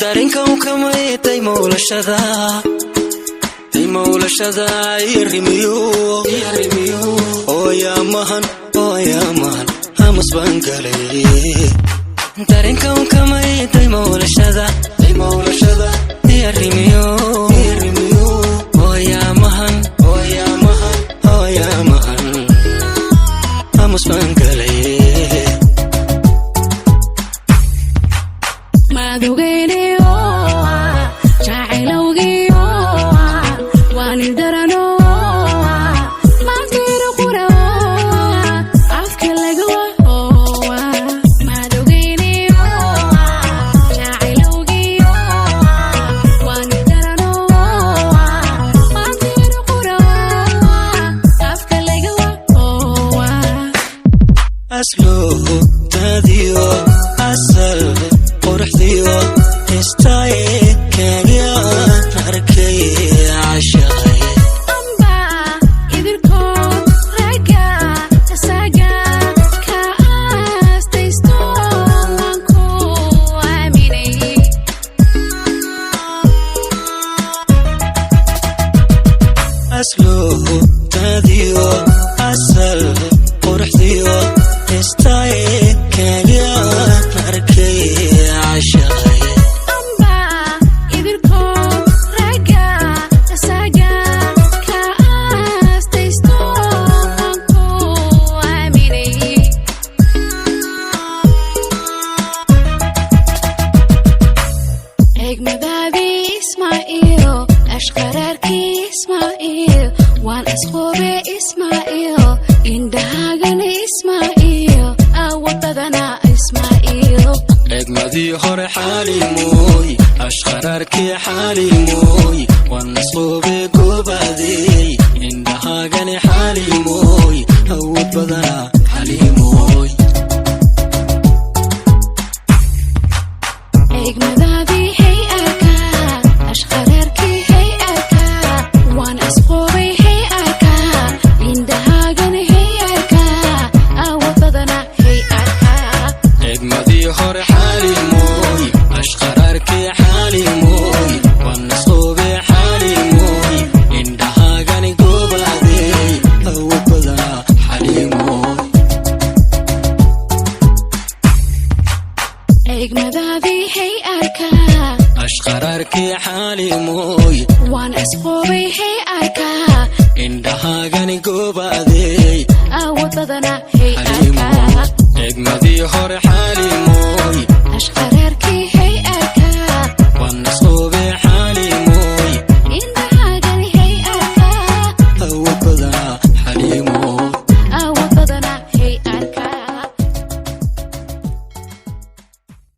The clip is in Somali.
tarinkan kamay taymolashada irimiyo oo yaa mahan hamas baan galay tarinkan kamay taymolashada irimiyo oo yaa mahan hamas baan galay aslo tadiyo asal qorxdiyo istaay kaya arkay ashaqay amba idilko raga tasaga ka astaysto wanku aminay aslo tadiyo asal qorxdiyo istaay kaya arkay ashaqay amba idilko raga tasaga ka astaysto wanku aminay egmadadi ismail ashqararki ismail wan asqobe ismail indahagan ismail awadadana ismail egmadi hore xalimoy ashqararki xalimoy wan asqobe gobadey indahagan xalimoy awadadana xalimoy egmadadi hey arka ashqararki hey arka wan asqobe hey arka indahagan hey arka awadadana hey arka egmadi hore xalimoy ashqararki xalimoy wan asqobe xalimoy indahagan gobadey awadadana xalimoy egmadadi hey arka ashqararki xalimoy wan asqobe hey arka indahagan gobadey awadadana hey arka egmadi hore